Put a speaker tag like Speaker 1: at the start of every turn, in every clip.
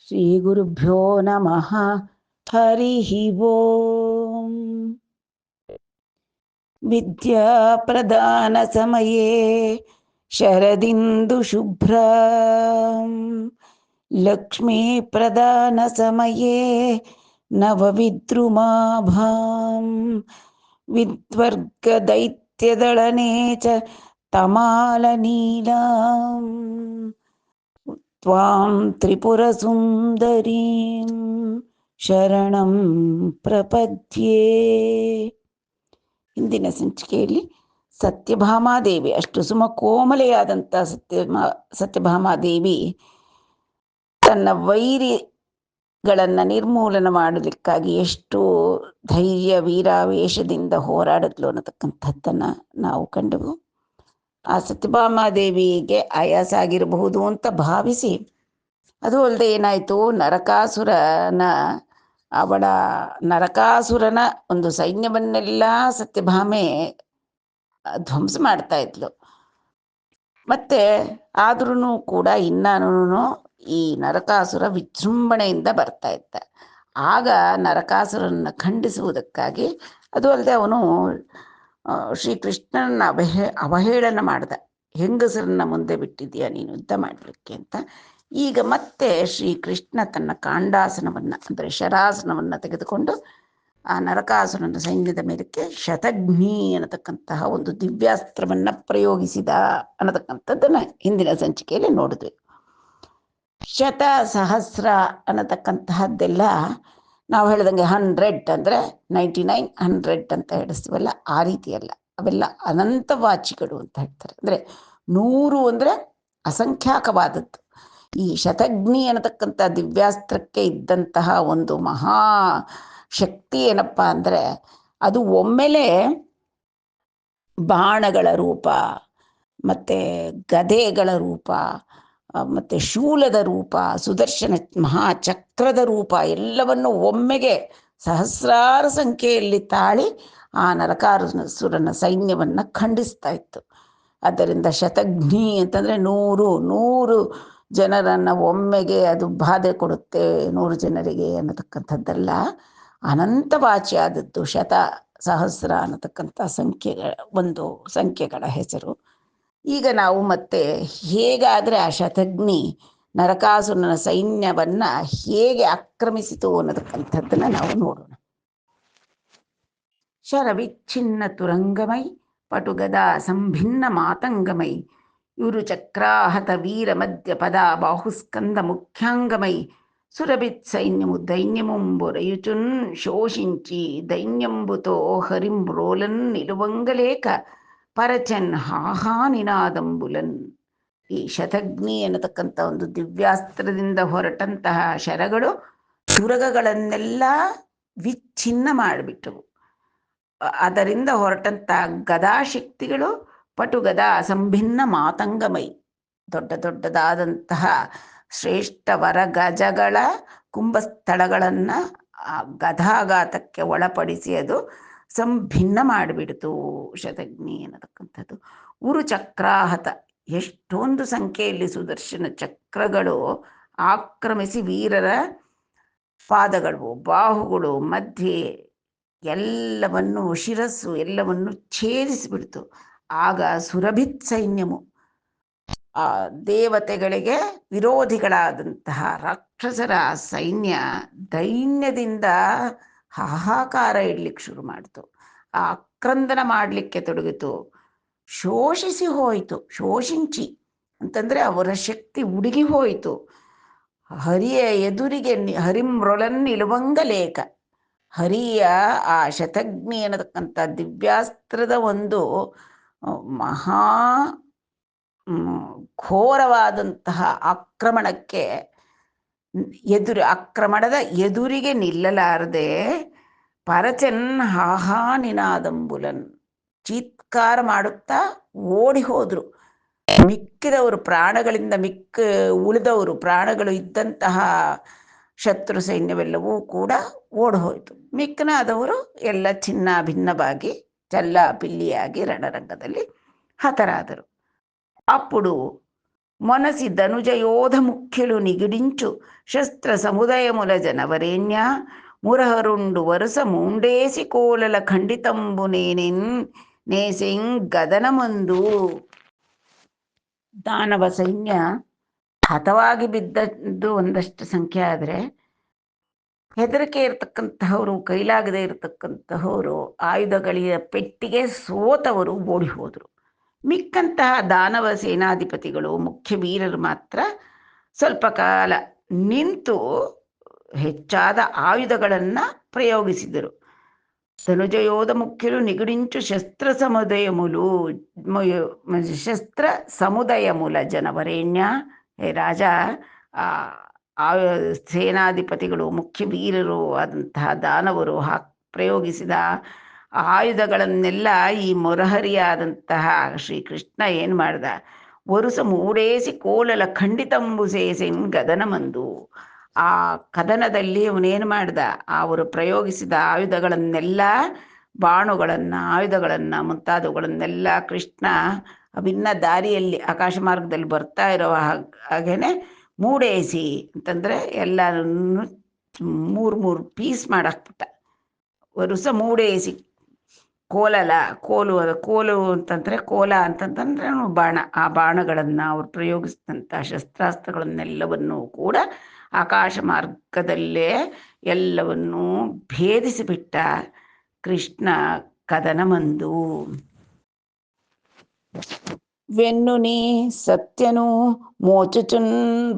Speaker 1: ಶ್ರೀಗುರುಭ್ಯೋ ನಮಃ. ಹರಿಃ ಓಂ. ವಿದ್ಯಾಪ್ರದಾನ ಸಮಯೇ ಶರದಿಂದು ಶುಭ್ರ, ಲಕ್ಷ್ಮೀ ಪ್ರದಾನ ಸಮಯೇ ನವವಿದ್ರುಮಾಭಾಂ, ವಿದ್ವರ್ಗ ದೈತ್ಯದಳನೆ ಚ ತಮಾಲ ನೀಲಾಂ, ತ್ವಾಂ ತ್ರಿಪುರ ಸುಂದರೀಂ ಶರಣಂ ಪ್ರಪದ್ಯೆ. ಹಿಂದಿನ ಸಂಚಿಕೆಯಲ್ಲಿ ಸತ್ಯಭಾಮಾದೇವಿ, ಅಷ್ಟು ಸುಮ ಕೋಮಲೆಯಾದಂಥ ಸತ್ಯಭಾಮಾದೇವಿ ತನ್ನ ವೈರಿಗಳನ್ನು ನಿರ್ಮೂಲನ ಮಾಡಲಿಕ್ಕಾಗಿ ಎಷ್ಟು ಧೈರ್ಯ ವೀರಾವೇಶದಿಂದ ಹೋರಾಡಿದ್ಲು ಅನ್ನತಕ್ಕಂಥದ್ದನ್ನು ನಾವು ಕಂಡೆವು. ಆ ಸತ್ಯಭಾಮಾದೇವಿಗೆ ಆಯಾಸ ಆಗಿರಬಹುದು ಅಂತ ಭಾವಿಸಿ, ಅದು ಅಲ್ಲದೆ ಏನಾಯಿತು, ನರಕಾಸುರನ ಒಂದು ಸೈನ್ಯವನ್ನೆಲ್ಲ ಸತ್ಯಭಾಮೆ ಧ್ವಂಸ ಮಾಡ್ತಾ ಇದ್ಲು. ಮತ್ತೆ ಆದ್ರೂ ಕೂಡ ಇನ್ನೂ ಈ ನರಕಾಸುರ ವಿಜೃಂಭಣೆಯಿಂದ ಬರ್ತಾ ಇದ್ದ. ಆಗ ನರಕಾಸುರನ್ನ ಖಂಡಿಸುವುದಕ್ಕಾಗಿ, ಅದು ಅಲ್ಲದೆ ಅವನು ಶ್ರೀಕೃಷ್ಣನ ಅವಹೇಳನ ಮಾಡ್ದ. ಹೆಂಗಸರನ್ನ ಮುಂದೆ ಬಿಟ್ಟಿದ್ದೀಯ ನೀನು ಯುದ್ಧ ಮಾಡಲಿಕ್ಕೆ ಅಂತ. ಈಗ ಮತ್ತೆ ಶ್ರೀಕೃಷ್ಣ ತನ್ನ ಕಾಂಡಾಸನವನ್ನು ಅಂದರೆ ಶರಾಸನವನ್ನು ತೆಗೆದುಕೊಂಡು ಆ ನರಕಾಸುರನ ಸೈನ್ಯದ ಮೇಲಕ್ಕೆ ಶತಘ್ನಿ ಅನ್ನತಕ್ಕಂತಹ ಒಂದು ದಿವ್ಯಾಸ್ತ್ರವನ್ನು ಪ್ರಯೋಗಿಸಿದ ಅನ್ನತಕ್ಕಂಥದ್ದನ್ನು ಹಿಂದಿನ ಸಂಚಿಕೆಯಲ್ಲಿ ನೋಡಿದ್ವಿ. ಶತ ಸಹಸ್ರ ಅನ್ನತಕ್ಕಂತಹದ್ದೆಲ್ಲ ನಾವು ಹೇಳಿದಂಗೆ 100 ಅಂದರೆ 99, 100 ಅಂತ ಹೇಳಿಸ್ತೀವಲ್ಲ, ಆ ರೀತಿಯಲ್ಲ. ಅವೆಲ್ಲ ಅನಂತವಾಚಿಗಳು ಅಂತ ಹೇಳ್ತಾರೆ. ಅಂದರೆ 100 ಅಂದರೆ ಅಸಂಖ್ಯಾಕವಾದದ್ದು. ಈ ಶತಘ್ನಿ ಅನ್ನತಕ್ಕಂಥ ದಿವ್ಯಾಸ್ತ್ರಕ್ಕೆ ಇದ್ದಂತಹ ಒಂದು ಮಹಾ ಶಕ್ತಿ ಏನಪ್ಪ ಅಂದರೆ, ಅದು ಒಮ್ಮೆಲೆ ಬಾಣಗಳ ರೂಪ, ಮತ್ತು ಗದೆಗಳ ರೂಪ, ಮತ್ತು ಶೂಲದ ರೂಪ, ಸುದರ್ಶನ ಮಹಾಚಕ್ರದ ರೂಪ ಎಲ್ಲವನ್ನು ಒಮ್ಮೆಗೆ ಸಹಸ್ರಾರು ಸಂಖ್ಯೆಯಲ್ಲಿ ತಾಳಿ ಆ ನರಕಾಸುರನ ಸೈನ್ಯವನ್ನು ಖಂಡಿಸ್ತಾ ಇತ್ತು. ಆದ್ದರಿಂದ ಶತಘ್ನಿ ಅಂತಂದರೆ 100 ಜನರನ್ನು ಒಮ್ಮೆಗೆ ಅದು ಬಾಧೆ ಕೊಡುತ್ತೆ, 100 ಜನರಿಗೆ ಅನ್ನತಕ್ಕಂಥದ್ದೆಲ್ಲ ಅನಂತವಾಚಿಯಾದದ್ದು. ಶತ ಸಹಸ್ರ ಅನ್ನತಕ್ಕಂಥ ಸಂಖ್ಯೆಗಳ ಹೆಸರು. ಈಗ ನಾವು ಮತ್ತೆ ಹೇಗಾದರೆ ಆ ಶತಘ್ನಿ ನರಕಾಸುರನ ಸೈನ್ಯವನ್ನು ಹೇಗೆ ಆಕ್ರಮಿಸಿತು ಅನ್ನತಕ್ಕಂಥದ್ದನ್ನು ನಾವು ನೋಡೋಣ. ಶರವಿಚ್ಛಿನ್ನ ತುರಂಗಮೈ ಪಟುಗದಾ ಸಂಭಿನ್ನ ಮಾತಂಗಮೈ, ಯುರು ಚಕ್ರಾಹತ ವೀರ ಮಧ್ಯ ಪದ ಬಾಹುಸ್ಕಂದ ಮುಖ್ಯಾಂಗಮೈ, సురభిత్ సైన్యము దైన్యముంబురయుచున్ శోషించి దైన్యంబుతో హరింబ్రోలన్ నిలువంగలేక ಪರಚನ್ ಹಾಹಾ ನಿನಾದಂಬುಲನ್. ಈ ಶತಘ್ನಿ ಅನ್ನತಕ್ಕಂಥ ಒಂದು ದಿವ್ಯಾಸ್ತ್ರದಿಂದ ಹೊರಟಂತಹ ಶರಗಳು ತುರಗಗಳನ್ನೆಲ್ಲ ವಿಚ್ಛಿನ್ನ ಮಾಡಿಬಿಟ್ಟವು. ಅದರಿಂದ ಹೊರಟಂಥ ಗದಾಶಕ್ತಿಗಳು ಪಟುಗದಾ ಸಂಭಿನ್ನ ಮಾತಂಗಮೈ, ದೊಡ್ಡದಾದಂತಹ ಶ್ರೇಷ್ಠ ವರ ಗಜಗಳ ಕುಂಭಸ್ಥಳಗಳನ್ನು ಗದಾಘಾತಕ್ಕೆ ಒಳಪಡಿಸಿ ಅದು ಸಂಭಿನ್ನ ಮಾಡಿಬಿಡ್ತು ಶತಘ್ನಿ ಅನ್ನತಕ್ಕಂಥದ್ದು. ಉರು ಚಕ್ರಾಹತ, ಎಷ್ಟೊಂದು ಸಂಖ್ಯೆಯಲ್ಲಿ ಸುದರ್ಶನ ಚಕ್ರಗಳು ಆಕ್ರಮಿಸಿ ವೀರರ ಪಾದಗಳು, ಬಾಹುಗಳು, ಮಧ್ಯೆ ಎಲ್ಲವನ್ನು, ಶಿರಸ್ಸು ಎಲ್ಲವನ್ನು ಛೇದಿಸಿಬಿಡ್ತು. ಆಗ ಸುರಭಿತ್ ಸೈನ್ಯವು, ಆ ದೇವತೆಗಳಿಗೆ ವಿರೋಧಿಗಳಾದಂತಹ ರಾಕ್ಷಸರ ಸೈನ್ಯ ದೈನ್ಯದಿಂದ ಹಾಹಾಕಾರ ಇಡ್ಲಿಕ್ಕೆ ಶುರು ಮಾಡಿತು. ಆ ಆಕ್ರಂದನ ಮಾಡಲಿಕ್ಕೆ ತೊಡಗಿತು. ಶೋಷಿಸಿ ಹೋಯಿತು. ಶೋಷಿಂಚಿ ಅಂತಂದರೆ ಅವರ ಶಕ್ತಿ ಉಡುಗಿ ಹೋಯಿತು. ಹರಿಯ ಎದುರಿಗೆ ಹರಿಂರೊಳನ್ ನಿಲುವಂಗ ಲೇಖ, ಹರಿಯ ಆ ಶತಘ್ನಿ ಅನ್ನತಕ್ಕಂಥ ದಿವ್ಯಾಸ್ತ್ರದ ಒಂದು ಮಹಾ ಘೋರವಾದಂತಹ ಆಕ್ರಮಣದ ಎದುರಿಗೆ ನಿಲ್ಲಲಾರದೆ ಪರಚನ್ ಹಾಹಾ ನಿನಾದಂಬುಲನ್, ಚೀತ್ಕಾರ ಮಾಡುತ್ತಾ ಓಡಿ ಹೋದ್ರು. ಮಿಕ್ಕಿದವರು ಪ್ರಾಣಗಳಿಂದ ಉಳಿದವರು ಪ್ರಾಣಗಳು ಇದ್ದಂತಹ ಶತ್ರು ಸೈನ್ಯವೆಲ್ಲವೂ ಕೂಡ ಓಡಿ ಹೋಯಿತು. ಮಿಕ್ಕನಾದವರು ಎಲ್ಲ ಚಿನ್ನ ಭಿನ್ನವಾಗಿ ಚಲ್ಲ ಪಿಲ್ಲಿಯಾಗಿ ರಣರಂಗದಲ್ಲಿ ಹತರಾದರು. ಅప్పుడు ಮೊನಸಿ ಧನುಜಯೋಧ ಮುಖ್ಯಲು ನಿಗಿಡಿಂಚು ಶಸ್ತ್ರ ಸಮುದಯముల ಜನವರೇಣ್ಯ ಮುರಹರುಂಡು ವರುಸ ಮುಂಡೇಸಿ ಕೋಲಲ ಖಂಡಿತಂಬು ನೇನೆನ್ ನೇಸೆಂ ಗದನಮಂದು. ದಾನವ ಸೈನ್ಯ ಹತವಾಗಿ ಬಿದ್ದದ್ದು ಒಂದಷ್ಟು ಸಂಖ್ಯೆ ಆದರೆ ಹೆದರಿಕೆ ಇರತಕ್ಕಂತಹವರು, ಕೈಲಾಗದೆ ಇರತಕ್ಕಂತಹವರು, ಆಯುಧಗಳಿಯ ಪೆಟ್ಟಿಗೆ ಸೋತವರು ಓಡಿ ಹೋದರು. ಮಿಕ್ಕಂತಹ ದಾನವ ಸೇನಾಧಿಪತಿಗಳು, ಮುಖ್ಯ ವೀರರು ಮಾತ್ರ ಸ್ವಲ್ಪ ಕಾಲ ನಿಂತು ಹೆಚ್ಚಾದ ಆಯುಧಗಳನ್ನು ಪ್ರಯೋಗಿಸಿದರು. ಧನುಜಯೋಧ ಮುಖ್ಯರು ನಿಗಡಿಂಚು ಶಸ್ತ್ರ ಸಮುದಯ ಮೂಲ ಜನವರೇಣ್ಯ. ಹೇ ರಾಜ, ಸೇನಾಧಿಪತಿಗಳು, ಮುಖ್ಯ ವೀರರು ಆದಂತಹ ದಾನವರು ಪ್ರಯೋಗಿಸಿದ ಆಯುಧಗಳನ್ನೆಲ್ಲ ಈ ಮುರಹರಿಯಾದಂತಹ ಶ್ರೀಕೃಷ್ಣ ಏನು ಮಾಡ್ದ, ವರುಸ ಮೂಡೇಸಿ ಕೋಲಲ ಖಂಡಿತಂಬು ಸೇಸೆನ್ ಗದನಮಂದು. ಆ ಕದನದಲ್ಲಿ ಅವನೇನು ಮಾಡ್ದ, ಅವರು ಪ್ರಯೋಗಿಸಿದ ಆಯುಧಗಳನ್ನೆಲ್ಲ, ಬಾಣುಗಳನ್ನು, ಆಯುಧಗಳನ್ನು ಮುಂತಾದವುಗಳನ್ನೆಲ್ಲ ಕೃಷ್ಣ ಅಭಿನ್ನ ದಾರಿಯಲ್ಲಿ ಆಕಾಶ ಮಾರ್ಗದಲ್ಲಿ ಬರ್ತಾ ಇರೋ ಹಾಗೇನೆ ಮೂಡೇಸಿ ಅಂತಂದರೆ ಎಲ್ಲರನ್ನು ಮೂರು ಪೀಸ್ ಮಾಡಾಕ್ಬಿಟ್ಟ. ವರುಸ ಮೂಡೇಸಿ ಕೋಲು ಅಂತಂದರೆ ಕೋಲ ಅಂತಂತಂದ್ರೆ ಬಾಣ. ಆ ಬಾಣಗಳನ್ನು ಅವ್ರು ಪ್ರಯೋಗಿಸಿದಂಥ ಶಸ್ತ್ರಾಸ್ತ್ರಗಳನ್ನೆಲ್ಲವನ್ನೂ ಕೂಡ ಆಕಾಶ ಮಾರ್ಗದಲ್ಲೇ ಎಲ್ಲವನ್ನೂ ಭೇದಿಸಿಬಿಟ್ಟ ಕೃಷ್ಣ ಕದನಮಂದು. వెన్నుని సత్యను మోచుచున్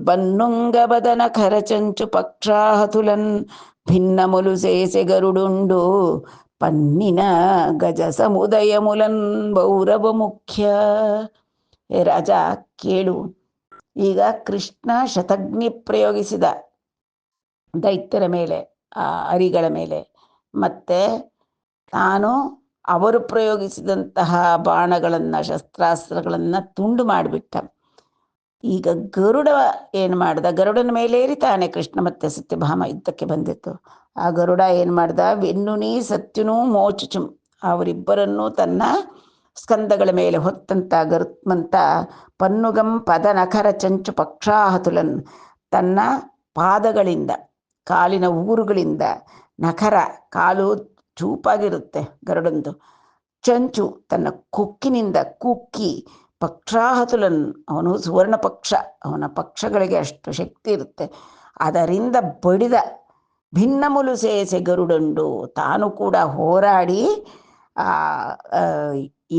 Speaker 1: బన్నుంగ బదన ఖరచంచు పక్షాహతులన్ భిన్నములు చేసె గరుడుండు పన్నిన గజ ಸಮುದಯముಲನ್ ಬೌರವ ಮುಖ್ಯ. ಹೇ ರಾಜ ಕೇಳು, ಈಗ ಕೃಷ್ಣ ಶತಗ್ನಿ ಪ್ರಯೋಗಿಸಿದ ದೈತ್ಯರ ಮೇಲೆ, ಆ ಅರಿಗಳ ಮೇಲೆ, ಮತ್ತೆ ತಾನು ಅವರು ಪ್ರಯೋಗಿಸಿದಂತಹ ಬಾಣಗಳನ್ನು, ಶಸ್ತ್ರಾಸ್ತ್ರಗಳನ್ನು ತುಂಡು ಮಾಡಿಬಿಟ್ಟ. ಈಗ ಗರುಡ ಏನು ಮಾಡ್ದ, ಗರುಡನ ಮೇಲೇರಿ ತಾನೆ ಕೃಷ್ಣ ಮತ್ತೆ ಸತ್ಯಭಾಮ ಯುದ್ಧಕ್ಕೆ ಬಂದಿತ್ತು. ಆ ಗರುಡ ಏನು ಮಾಡ್ದ, ವೆನ್ನುನಿ ಸತ್ಯನೂ ಮೋಚುಚುಂ, ಅವರಿಬ್ಬರನ್ನೂ ತನ್ನ ಸ್ಕಂದಗಳ ಮೇಲೆ ಹೊತ್ತಂತ ಗರುತ್ಮಂತ ಪನ್ನುಗಂ ಪದ ನಖರ ಚಂಚು ಪಕ್ಷಾಹತುಲನ್, ತನ್ನ ಪಾದಗಳಿಂದ, ಕಾಲಿನ ಊರುಗಳಿಂದ, ನಖರ ಕಾಲು ಚೂಪಾಗಿರುತ್ತೆ ಗರುಡಂದು, ಚಂಚು ತನ್ನ ಕೊಕ್ಕಿನಿಂದ ಕುಕ್ಕಿ, ಪಕ್ಷಾಹತುಲನ್ ಅವನು ಸುವರ್ಣ ಪಕ್ಷ, ಅವನ ಪಕ್ಷಗಳಿಗೆ ಅಷ್ಟು ಶಕ್ತಿ ಇರುತ್ತೆ, ಅದರಿಂದ ಬಡಿದ ಭಿನ್ನಮುಲು ಸೇಸೆ ಗರುಡಂಡು, ತಾನು ಕೂಡ ಹೋರಾಡಿ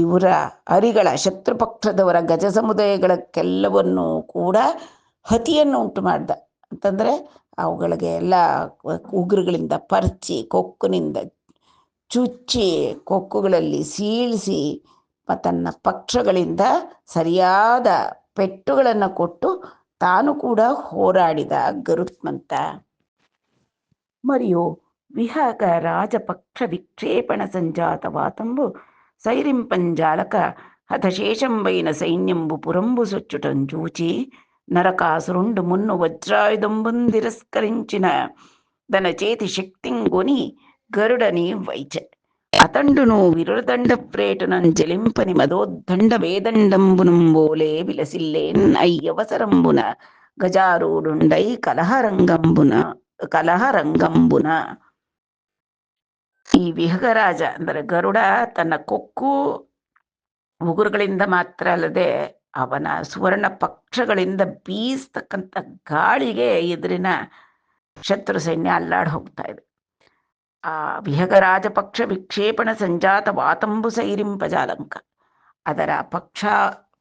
Speaker 1: ಇವರ ಅರಿಗಳ ಶತ್ರುಪಕ್ಷದವರ ಗಜ ಸಮುದಾಯಗಳಕ್ಕೆಲ್ಲವನ್ನೂ ಕೂಡ ಹತಿಯನ್ನು ಉಂಟು ಮಾಡ್ದ. ಅಂತಂದರೆ ಅವುಗಳಿಗೆ ಎಲ್ಲ ಉಗುರುಗಳಿಂದ ಪರ್ಚಿ, ಕೊಕ್ಕಿನಿಂದ ಚುಚ್ಚಿ, ಕೊಕ್ಕುಗಳಲ್ಲಿ ಸೀಳಿಸಿ, ತನ್ನ ಪಕ್ಷಗಳಿಂದ ಸರಿಯಾದ ಪೆಟ್ಟುಗಳನ್ನು ಕೊಟ್ಟು ತಾನು ಕೂಡ ಹೋರಾಡಿದ ಗರುತ್ಮಂತ. మరియు ವಿಹಗ ರಾಜಪಕ್ಷ ವಿಕ್ಷೇಪಣ ಸಂಜಾತ ವಾತಂಬು ಸೈರಿಂಪಂಜಾಲಕ ಹತಶೇಷಂಬೈನ ಸೈನ್ಯಂಬು పురంబు సొచ్చుటంచూచి నరకాసురుండు మున్ను వజ్రాయుధంబుందిరస్కరించిన దన చేతి శక్తింగొని గరుడని వైచ అతండును విరుదండ ప్రేటునం జలింపని మదోద్దండ వేదండంబునంబోలే విలసిల్లేన్ అయ్యవసరంబున గజారూఢుండై ಕಲಹರಂಗಂಬುನ. ಈ ವಿಹಗರಾಜ ಅಂದರೆ ಗರುಡ ತನ್ನ ಕೊಕ್ಕು ಉಗುರುಗಳಿಂದ ಮಾತ್ರ ಅಲ್ಲದೆ ಅವನ ಸುವರ್ಣ ಪಕ್ಷಗಳಿಂದ ಬೀಸ್ತಕ್ಕಂಥ ಗಾಳಿಗೆ ಎದುರಿನ ಶತ್ರು ಸೈನ್ಯ ಅಲ್ಲಾಡಿ ಹೋಗ್ತಾ ಇದೆ. ಆ ವಿಹಗರಾಜ ಪಕ್ಷ ವಿಕ್ಷೇಪಣ ಸಂಜಾತ ವಾತಂಬು ಸೈರಿಂಪಜಾಲಂಕ, ಅದರ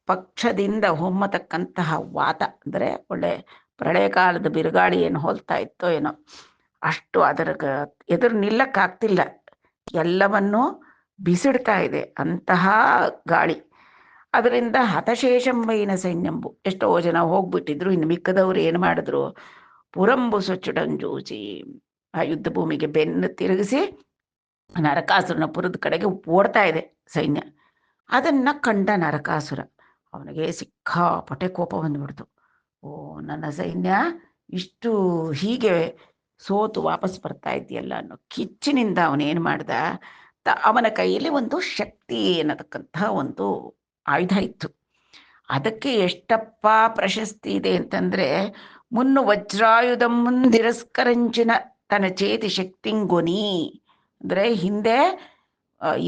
Speaker 1: ಪಕ್ಷದಿಂದ ಹೊಮ್ಮತಕ್ಕಂತಹ ವಾತ ಅಂದರೆ ಒಳ್ಳೆ ಪ್ರಳಯ ಕಾಲದ ಬಿರುಗಾಳಿ ಏನು ಹೋಲ್ತಾ ಇತ್ತೋ ಏನೋ, ಅಷ್ಟು ಅದರ ಎದುರು ನಿಲ್ಲಕ್ಕಾಗ್ತಿಲ್ಲ, ಎಲ್ಲವನ್ನೂ ಬಿಸಿಡ್ತಾ ಇದೆ ಅಂತಹ ಗಾಳಿ. ಅದರಿಂದ ಹತಶೇಷಂಬೈನ ಸೈನ್ಯಂಬು, ಎಷ್ಟೋ ಜನ ಹೋಗ್ಬಿಟ್ಟಿದ್ರು, ಇನ್ನು ಮಿಕ್ಕದವರು ಏನು ಮಾಡಿದ್ರು, ಪುರಂಬು ಸೊಚ್ಚುಟಂಜೂಚಿ, ಆ ಯುದ್ಧ ಭೂಮಿಗೆ ಬೆನ್ನು ತಿರುಗಿಸಿ ನರಕಾಸುರನ ಪುರದ ಕಡೆಗೆ ಓಡ್ತಾ ಇದೆ ಸೈನ್ಯ. ಅದನ್ನ ಕಂಡ ನರಕಾಸುರ, ಅವನಿಗೆ ಸಿಕ್ಕಾಪಟ್ಟೆ ಕೋಪ ಬಂದ್ಬಿಡ್ತು. ಓ, ನನ್ನ ಸೈನ್ಯ ಇಷ್ಟು ಹೀಗೆ ಸೋತು ವಾಪಸ್ ಬರ್ತಾ ಇದೆಯಲ್ಲ ಅನ್ನೋ ಕಿಚ್ಚಿನಿಂದ ಅವನೇನು ಮಾಡ್ದ, ಅವನ ಕೈಯಲ್ಲಿ ಒಂದು ಶಕ್ತಿ ಅನ್ನತಕ್ಕಂತಹ ಒಂದು ಆಯುಧ ಇತ್ತು. ಅದಕ್ಕೆ ಎಷ್ಟಪ್ಪ ಪ್ರಶಸ್ತಿ ಇದೆ ಅಂತಂದ್ರೆ, ಮುನ್ನು ವಜ್ರಾಯುಧಂ ಮುಂದಿರಸ್ಕರಂಚಿನ ತನ್ನ ಚೇತಿ ಶಕ್ತಿಂಗೊನಿ. ಅಂದ್ರೆ ಹಿಂದೆ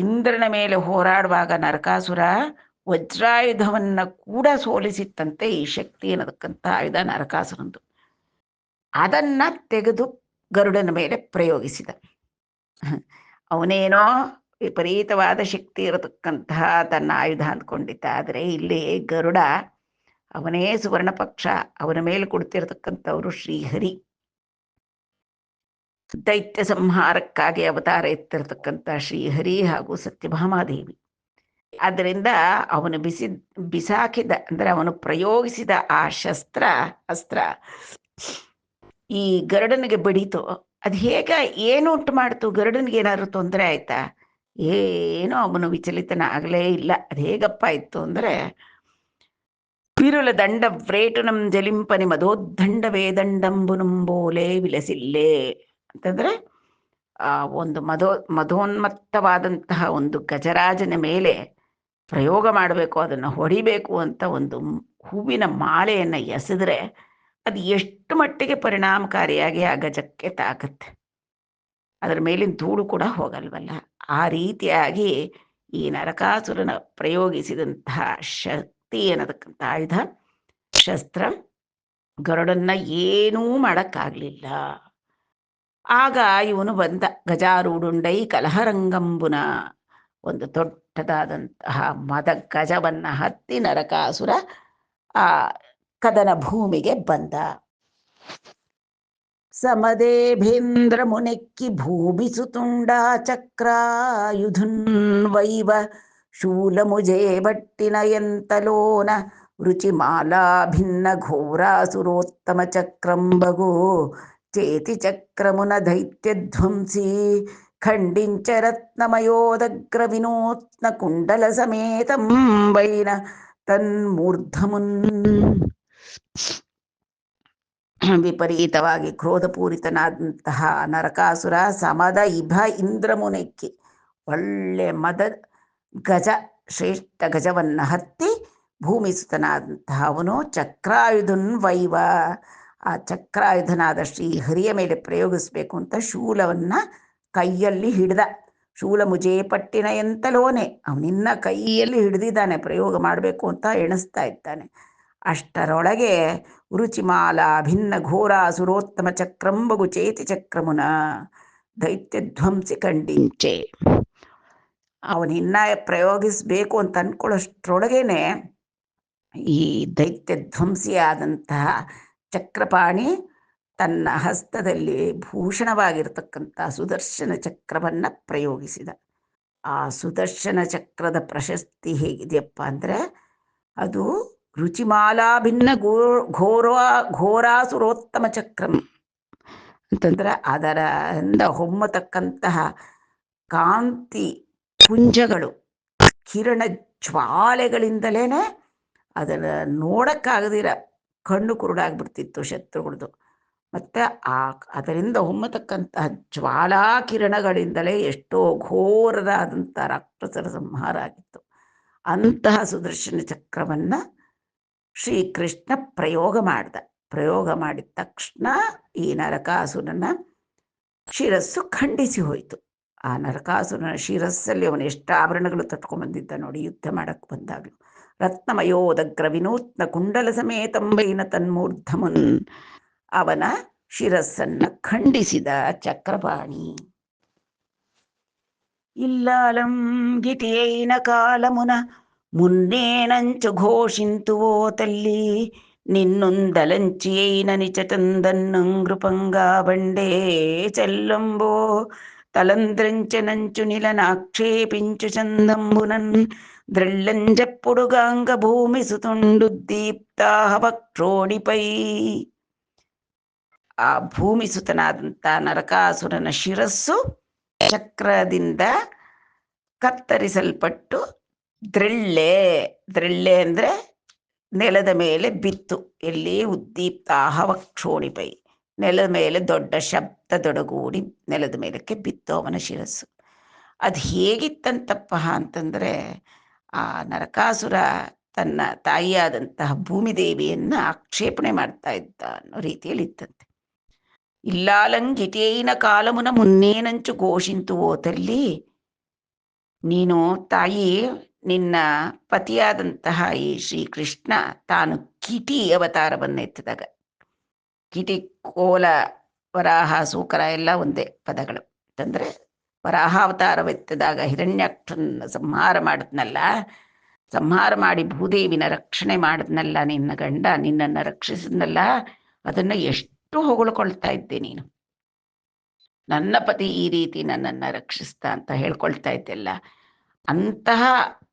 Speaker 1: ಇಂದ್ರನ ಮೇಲೆ ಹೋರಾಡುವಾಗ ನರಕಾಸುರ ವಜ್ರಾಯುಧವನ್ನ ಕೂಡ ಸೋಲಿಸಿತ್ತಂತೆ ಈ ಶಕ್ತಿ ಅನ್ನತಕ್ಕಂಥ ಆಯುಧ ನರಕಾಸುರಂದು. ಅದನ್ನ ತೆಗೆದು ಗರುಡನ ಮೇಲೆ ಪ್ರಯೋಗಿಸಿದ. ಅವನೇನೋ ವಿಪರೀತವಾದ ಶಕ್ತಿ ಇರತಕ್ಕಂತಹ ತನ್ನ ಆಯುಧ ಅಂದ್ಕೊಂಡಿದ್ದ. ಆದರೆ ಇಲ್ಲಿ ಗರುಡ ಅವನೇ ಸುವರ್ಣ ಪಕ್ಷ, ಅವನ ಮೇಲೆ ಕೊಡ್ತಿರತಕ್ಕಂಥವರು ಶ್ರೀಹರಿ. ದೈತ್ಯ ಸಂಹಾರಕ್ಕಾಗಿ ಅವತಾರ ಎತ್ತಿರತಕ್ಕಂಥ ಶ್ರೀಹರಿ ಹಾಗೂ ಸತ್ಯಭಾಮಾದೇವಿ. ಆದ್ದರಿಂದ ಅವನು ಬಿಸಾಕಿದ ಅಂದ್ರೆ ಅವನು ಪ್ರಯೋಗಿಸಿದ ಆ ಅಸ್ತ್ರ ಈ ಗರುಡನಿಗೆ ಬಡಿತು. ಅದು ಏನು ಉಂಟು ಮಾಡ್ತು? ಗರುಡನಿಗೆ ಏನಾದ್ರು ತೊಂದರೆ ಆಯ್ತಾ? ಏನೋ ಅವನು ವಿಚಲಿತನ ಆಗಲೇ ಇಲ್ಲ. ಅದು ಹೇಗಪ್ಪ ಇತ್ತು ಅಂದ್ರೆ, ಪಿರುಲ ದಂಡ ವ್ರೇಟುನಂ ಜಲಿಂಪನಿ ಮಧೋದ್ದಂಡ ವೇದಂಡಂಬುನುಂಬೋಲೆ ವಿಲಸಿಲ್ಲೇ ಅಂತಂದ್ರೆ, ಒಂದು ಮಧೋನ್ಮತ್ತವಾದಂತಹ ಒಂದು ಗಜರಾಜನ ಮೇಲೆ ಪ್ರಯೋಗ ಮಾಡಬೇಕು, ಅದನ್ನು ಹೊಡಿಬೇಕು ಅಂತ ಒಂದು ಹೂವಿನ ಮಾಲೆಯನ್ನು ಎಸೆದ್ರೆ ಅದು ಎಷ್ಟು ಮಟ್ಟಿಗೆ ಪರಿಣಾಮಕಾರಿಯಾಗಿ ಆ ಗಜಕ್ಕೆ ತಾಕತ್ತೆ. ಅದರ ಮೇಲಿನ ಧೂಳು ಕೂಡ ಹೋಗಲ್ವಲ್ಲ. ಆ ರೀತಿಯಾಗಿ ಈ ನರಕಾಸುರನ ಪ್ರಯೋಗಿಸಿದಂತಹ ಶಕ್ತಿ ಅನ್ನತಕ್ಕಂಥ ಆಯುಧ ಶಸ್ತ್ರ ಗರುಡನ್ನ ಏನೂ ಮಾಡಕ್ಕಾಗ್ಲಿಲ್ಲ. ಆಗ ಇವನು ಬಂದ, ಗಜಾರೂಢುಂಡೈ ಕಲಹರಂಗಂಬುನ, ಒಂದು ದೊಡ್ಡದಾದಂತಹ ಮದ ಗಜವನ್ನ ಹತ್ತಿ ನರಕಾಸುರ ಆ ಕದನ ಭೂಮಿಗೆ ಬಂದ. ಸಮದೇಭೇಂದ್ರ ಮುನೆಕ್ಕಿ ಭೂಮಿಸುತುಂಡ ಚಕ್ರಾಯುಧುನ್ ವೈವ ಶೂಲಮುಜೇ ಭಟ್ಟಿನ ಎಂತಲೋನ ರುಚಿಮಾಲಾ ಭಿನ್ನ ಘೋರಾಸುರೋತ್ತಮ ಚಕ್ರಂಬಗು చేతి చక్రమున దైత్యధ్వంసి ఖండించ రత్నమయోదగ్ర వినూత్న కుండల సమేతం వైన ತನ್ಮೂರ್ಧಮುನ್. ವಿಪರೀತವಾಗಿ ಕ್ರೋಧಪೂರಿತನಾದಂತಹ ನರಕಾಸುರ ಸಮದ ಇಭ ಇಂದ್ರಮುನೆಕ್ಕಿ, ಒಳ್ಳೆ ಮದ ಗಜ ಶ್ರೇಷ್ಠ ಗಜವನ್ನ ಹತ್ತಿ ಭೂಮಿಸುತನಾದಂತಹ ಅವನು ಚಕ್ರಾಯುಧನ್ ವೈವ, ಆ ಚಕ್ರಾಯುಧನಾದ ಶ್ರೀಹರಿಯ ಮೇಲೆ ಪ್ರಯೋಗಿಸ್ಬೇಕು ಅಂತ ಶೂಲವನ್ನ ಕೈಯಲ್ಲಿ ಹಿಡ್ದ. ಶೂಲ ಮುಜೇ ಪಟ್ಟಿನ ಎಂತಲೋನೆ, ಅವನಿನ್ನ ಕೈಯಲ್ಲಿ ಹಿಡಿದಿದ್ದಾನೆ, ಪ್ರಯೋಗ ಮಾಡಬೇಕು ಅಂತ ಎಣಿಸ್ತಾ ಇದ್ದಾನೆ. ಅಷ್ಟರೊಳಗೆ ರುಚಿಮಾಲ ಭಿನ್ನ ಘೋರ ಸುರೋತ್ತಮ ಚಕ್ರಂಬಗು ಚೇತಿ ಚಕ್ರಮುನ ದೈತ್ಯಧ್ವಂಸಿ ಖಂಡಿಂಚೆ. ಅವನಿನ್ನ ಪ್ರಯೋಗಿಸ್ಬೇಕು ಅಂತ ಅನ್ಕೊಳ್ಳೋಷ್ಟ್ರೊಳಗೇನೆ ಈ ದೈತ್ಯಧ್ವಂಸಿಯಾದಂತಹ ಚಕ್ರಪಾಣಿ ತನ್ನ ಹಸ್ತದಲ್ಲಿ ಭೂಷಣವಾಗಿರ್ತಕ್ಕಂಥ ಸುದರ್ಶನ ಚಕ್ರವನ್ನ ಪ್ರಯೋಗಿಸಿದ. ಆ ಸುದರ್ಶನ ಚಕ್ರದ ಪ್ರಶಸ್ತಿ ಹೇಗಿದೆಯಪ್ಪ ಅಂದ್ರೆ, ಅದು ರುಚಿಮಾಲಾ ಭಿನ್ನ ಘೋರಾಸುರೋತ್ತಮ ಚಕ್ರಂ ಅಂತಂದ್ರೆ, ಅದರಿಂದ ಹೊಮ್ಮತಕ್ಕಂತಹ ಕಾಂತಿ ಪುಂಜಗಳು, ಕಿರಣ ಜ್ವಾಲೆಗಳಿಂದಲೇನೆ ಅದನ್ನ ನೋಡಕ್ಕಾಗದಿರ ಕಣ್ಣು ಕುರುಡಾಗ್ಬಿಡ್ತಿತ್ತು ಶತ್ರುಗಳದು. ಮತ್ತೆ ಅದರಿಂದ ಹೊಮ್ಮತಕ್ಕಂತಹ ಜ್ವಾಲಾ ಕಿರಣಗಳಿಂದಲೇ ಎಷ್ಟೋ ಘೋರದಾದಂಥ ರಾಕ್ಷಸರ ಸಂಹಾರ ಆಗಿತ್ತು. ಅಂತಹ ಸುದರ್ಶನ ಚಕ್ರವನ್ನ ಶ್ರೀಕೃಷ್ಣ ಪ್ರಯೋಗ ಮಾಡಿದ ತಕ್ಷಣ ಈ ನರಕಾಸುರನ ಶಿರಸ್ಸು ಖಂಡಿಸಿ ಹೋಯಿತು. ಆ ನರಕಾಸುರನ ಶಿರಸ್ಸಲ್ಲಿ ಅವನು ಎಷ್ಟು ಆಭರಣಗಳು ತಟ್ಕೊಂಡ್ಬಂದಿದ್ದ ನೋಡಿ, ಯುದ್ಧ ಮಾಡಕ್ಕೆ ಬಂದಾಗಲೂ. ರತ್ನಮಯೋದಗ್ರ ವಿನೂತ್ನ ಕುಂಡಲ ಸಮೇತಂಬೈನ ತನ್ಮೂರ್ಧಮುನ್, ಅವನ ಶಿರಸ್ಸನ್ನ ಖಂಡಿಸಿದ ಚಕ್ರಪಾಣಿ. ಇಲ್ಲಾಲಂ ಗಿಟಿಯೈನ ಕಾಲಮುನ ಮುನ್ನೇನಂಚು ಘೋಷಿಂತುವೋ ತಲ್ಲಿ నిన్నుందలంచియైన నిచటందన్నంగృపంగా బండే చెల్లంబో తలంద్రంచెనంచు నిలనాక్షేపించు చందంబునన్ ద్రళ్ళంజప్పుడుగాంగ ಭೂಮಿಸುತುಂಡುದ್ದೀಪ್ತಾಹವಕ್ಷೋಣಿಪೈ. ಆ ಭೂಮಿಸುತನಾದಂಥ ನರಕಾಸುರನ ಶಿರಸ್ಸು ಚಕ್ರದಿಂದ ಕತ್ತರಿಸಲ್ಪಟ್ಟು ದ್ರಳ್ಳೆ ಅಂದ್ರೆ ನೆಲದ ಮೇಲೆ ಬಿತ್ತು. ಎಲ್ಲಿ? ಉದ್ದೀಪ್ತಾಹವಕ್ಷೋಣಿಪೈ, ನೆಲದ ಮೇಲೆ ದೊಡ್ಡ ಶಬ್ದದೊಡಗೂಡಿ ನೆಲದ ಮೇಲಕ್ಕೆ ಬಿತ್ತು ಅವನ ಶಿರಸ್ಸು. ಅದು ಹೇಗಿತ್ತಂತಪ್ಪ ಅಂತಂದ್ರೆ, ಆ ನರಕಾಸುರ ತನ್ನ ತಾಯಿಯಾದಂತಹ ಭೂಮಿದೇವಿಯನ್ನ ಆಕ್ಷೇಪಣೆ ಮಾಡ್ತಾ ಇದ್ದ ಅನ್ನೋ ರೀತಿಯಲ್ಲಿ ಇತ್ತಂತೆ. ಇಲ್ಲಾಲಂಗಿಟೇನ ಕಾಲమున ಮುನ್ನೇನಂಚು ಘೋಷಿಂತು ಓ ತಲ್ಲಿ, ನೀನು ತಾಯಿ, ನಿನ್ನ ಪತಿಯಾದಂತಹ ಈ ಶ್ರೀಕೃಷ್ಣ ತಾನು ಕಿಟಿ ಅವತಾರವನ್ನೆತ್ತಿದಾಗ, ಕಿಟಿ, ಕೋಲ, ವರಾಹ, ಸೂಕರ ಎಲ್ಲ ಒಂದೇ ಪದಗಳು. ಅಂತಂದ್ರೆ ವರಾಹಾವತಾರವೆತ್ತಿದಾಗ ಹಿರಣ್ಯಾಕ್ಷನ ಸಂಹಾರ ಮಾಡಿದ್ನಲ್ಲ, ಸಂಹಾರ ಮಾಡಿ ಭೂದೇವಿನ ರಕ್ಷಣೆ ಮಾಡಿದ್ನಲ್ಲ ನಿನ್ನ ಗಂಡ, ನಿನ್ನನ್ನು ರಕ್ಷಿಸಿದ್ನಲ್ಲ, ಅದನ್ನ ಎಷ್ಟು ಹೊಗಳ್ಕೊಳ್ತಾ ಇದ್ದೆ ನೀನು. ನನ್ನ ಪತಿ ಈ ರೀತಿ ನನ್ನನ್ನು ರಕ್ಷಿಸ್ತಾ ಅಂತ ಹೇಳ್ಕೊಳ್ತಾ ಇದ್ದೆಲ್ಲ. ಅಂತಹ